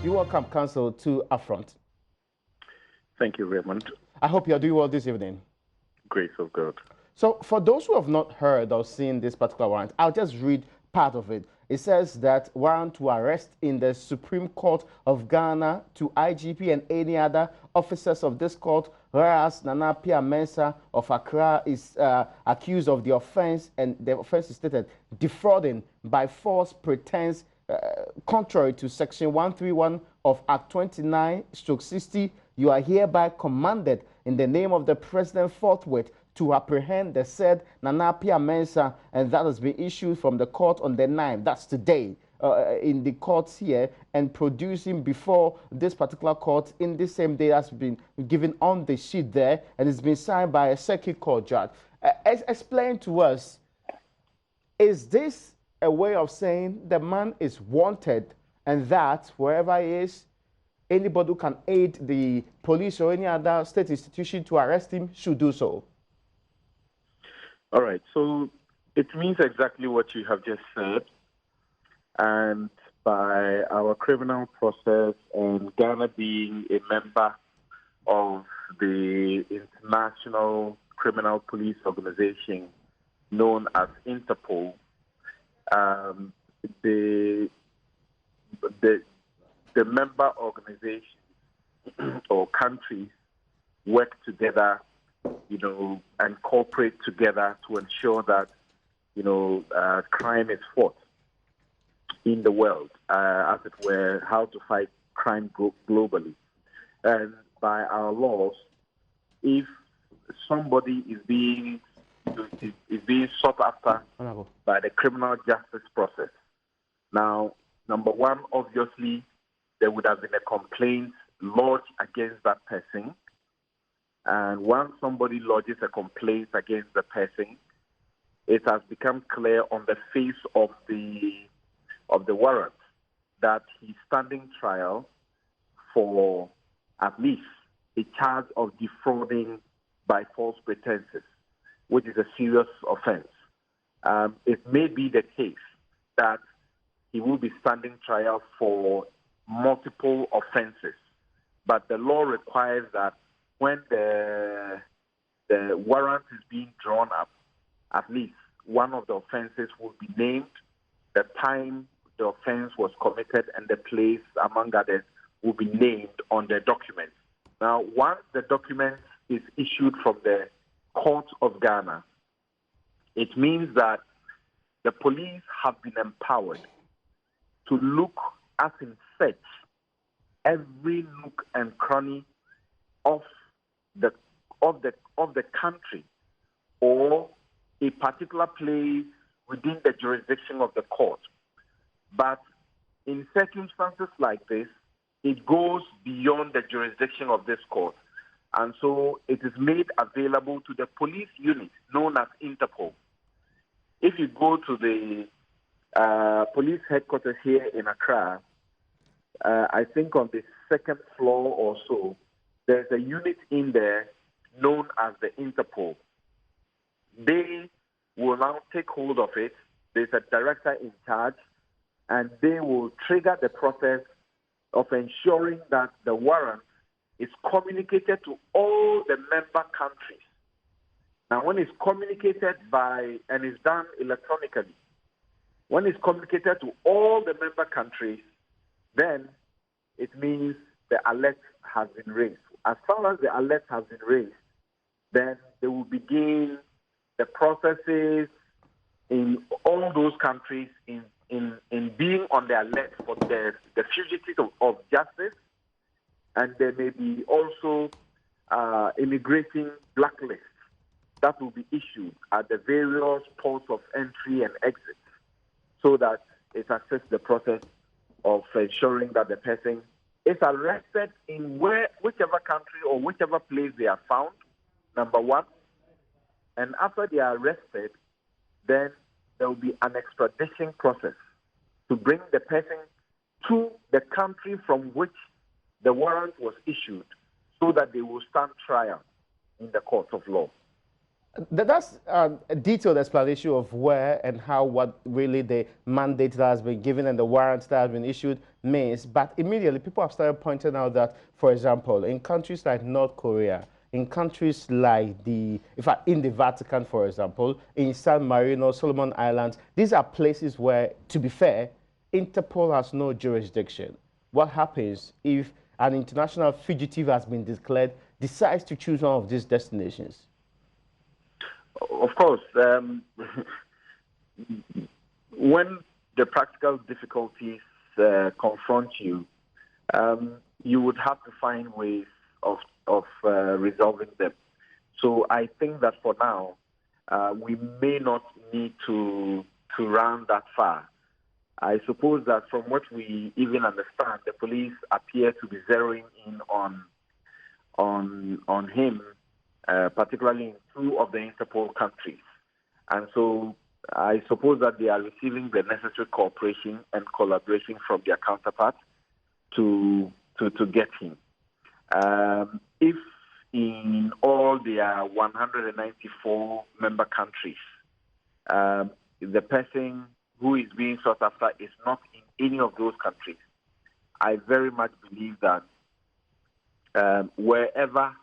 You're welcome, Counsel, to Affront. Thank you, Raymond. I hope you're doing well this evening. Grace of God. So, for those who have not heard or seen this particular warrant, I'll just read part of it. It says that warrant to arrest in the Supreme Court of Ghana to IGP and any other officers of this court, whereas Nana Pia Mensah of Accra is accused of the offense, and the offense is stated defrauding by false pretense, contrary to Section 131 of Act 29/60. You are hereby commanded in the name of the President forthwith to apprehend the said Nana Pia Mensah, and that has been issued from the court on the 9th, that's today, in the courts here, and producing before this particular court in the same day that's been given on the sheet there, and it's been signed by a circuit court judge. Explain to us, is this a way of saying the man is wanted and that wherever he is, anybody who can aid the police or any other state institution to arrest him should do so? All right, so it means exactly what you have just said. And by our criminal process and Ghana being a member of the International Criminal Police Organization known as Interpol, the member organizations or countries work together, and cooperate together to ensure that, crime is fought in the world, as it were, how to fight crime globally. And by our laws, if somebody is being sought after by the criminal justice process, now, number one, obviously, there would have been a complaint lodged against that person. And once somebody lodges a complaint against the person, it has become clear on the face of the warrant that he's standing trial for at least a charge of defrauding by false pretenses, which is a serious offense. It may be the case that he will be standing trial for multiple offenses, but the law requires that when the warrant is being drawn up, at least one of the offenses will be named, the time the offense was committed, and the place, among others, will be named on the document. Now, once the document is issued from the Court of Ghana, it means that the police have been empowered to look as in search every nook and cranny of the country or a particular place within the jurisdiction of the court. But in circumstances like this, it goes beyond the jurisdiction of this court. And so it is made available to the police unit known as Interpol. If you go to the police headquarters here in Accra, I think on the second floor or so, there's a unit in there known as the Interpol. They will now take hold of it. There's a director in charge, and they will trigger the process of ensuring that the warrant is communicated to all the member countries. Now, when it's communicated and it's done electronically, when it's communicated to all the member countries, then it means the alert has been raised. As soon as the alert has been raised, then they will begin the processes in all those countries in being on the alert for the fugitive of justice, and there may be also immigration blacklists that will be issued at the various ports of entry and exit, so that it assists the process of ensuring that the person is arrested in whichever country or whichever place they are found, number one. And after they are arrested, then there will be an extradition process to bring the person to the country from which the warrant was issued, so that they will stand trial in the court of law. That's a detailed explanation of where and how, what really the mandate that has been given and the warrants that have been issued means. But immediately, people have started pointing out that, for example, in countries like North Korea, in countries like in the Vatican, for example, in San Marino, Solomon Islands, these are places where, to be fair, Interpol has no jurisdiction. What happens if an international fugitive has been declared, decides to choose one of these destinations? Of course, when the practical difficulties confront you, you would have to find ways of resolving them. So I think that for now, we may not need to run that far. I suppose that from what we even understand, the police appear to be zeroing in on him, particularly in two of the Interpol countries. And so I suppose that they are receiving the necessary cooperation and collaboration from their counterparts to get him. If in all their 194 member countries, the person who is being sought after is not in any of those countries, I very much believe that wherever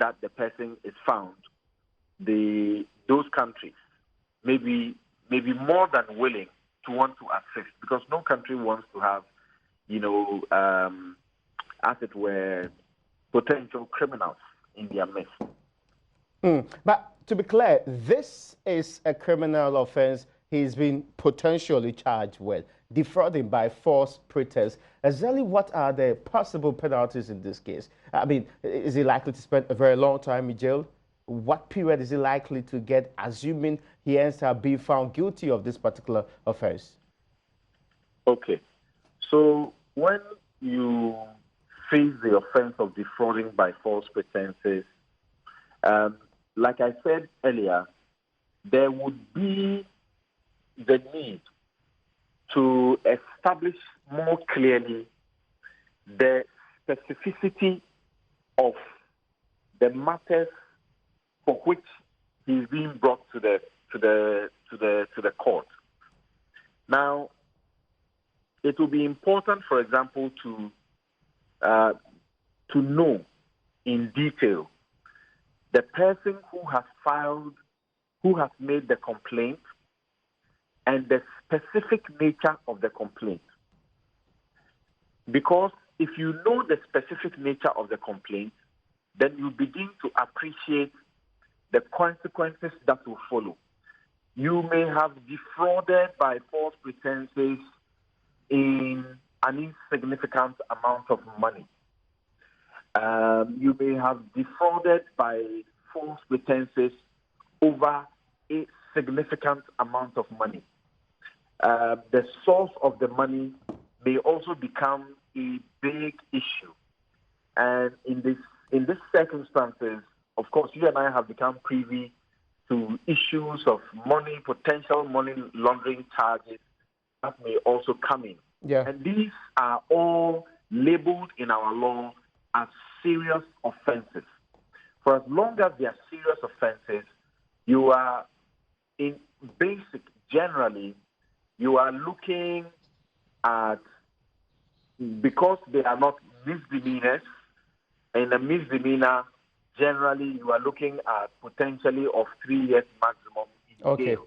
that the person is found, those countries may be more than willing to want to assist, because no country wants to have, as it were, potential criminals in their midst. But to be clear, this is a criminal offense he's been potentially charged with, defrauding by false pretense. Exactly what are the possible penalties in this case? I mean, is he likely to spend a very long time in jail? What period is he likely to get, assuming he ends up being found guilty of this particular offense? Okay. So when you face the offense of defrauding by false pretenses, like I said earlier, there would be the need to establish more clearly the specificity of the matters for which he's being brought to the court. Now, it will be important, for example, to know in detail the person who has made the complaint, and the specific nature of the complaint. Because if you know the specific nature of the complaint, then you begin to appreciate the consequences that will follow. You may have defrauded by false pretenses in an insignificant amount of money. You may have defrauded by false pretenses over a significant amount of money. The source of the money may also become a big issue. And in these circumstances, of course, you and I have become privy to issues of potential money laundering charges that may also come in. Yeah. And these are all labeled in our law as serious offenses. For as long as they are serious offenses, you are generally, you are looking at, because they are not misdemeanors, and a misdemeanor, generally, you are looking at potentially of 3 years maximum in jail.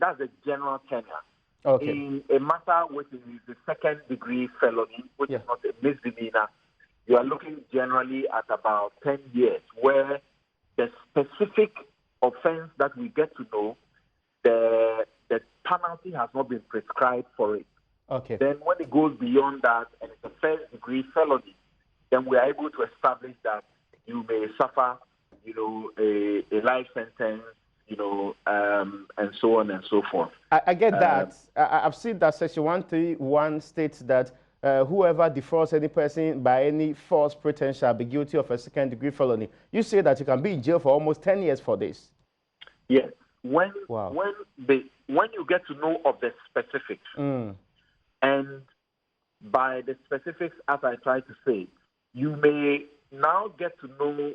That's the general tenure. Okay. In a matter which is the second-degree felony, which is not a misdemeanor, you are looking generally at about 10 years, where the specific offense that we get to know, the penalty has not been prescribed for it. Okay. Then when it goes beyond that and it's a first-degree felony, then we are able to establish that you may suffer, a life sentence, and so on and so forth. I get that. I've seen that Section 131 states that whoever defrauds any person by any false pretense shall be guilty of a second-degree felony. You say that you can be in jail for almost 10 years for this. Yes. When you get to know of the specifics, and by the specifics, as I try to say, you may now get to know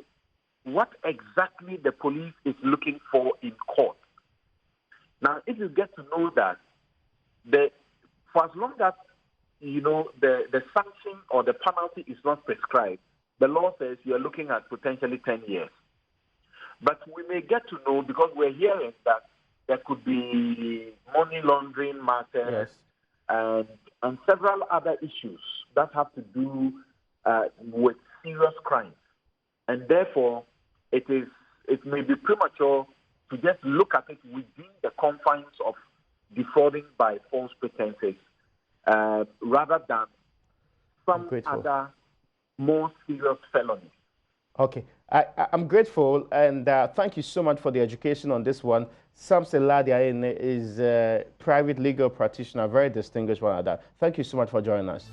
what exactly the police is looking for in court. Now, if you get to know that, for as long as the sanction or the penalty is not prescribed, the law says you are looking at potentially 10 years. But we may get to know, because we're hearing that there could be money laundering matters, Yes. and several other issues that have to do with serious crimes. And therefore, it may be premature to just look at it within the confines of defrauding by false pretenses, rather than some other more serious felonies. Okay, I'm grateful, and thank you so much for the education on this one. Samson Lardy Anyenini is a private legal practitioner, very distinguished one at that. Thank you so much for joining us.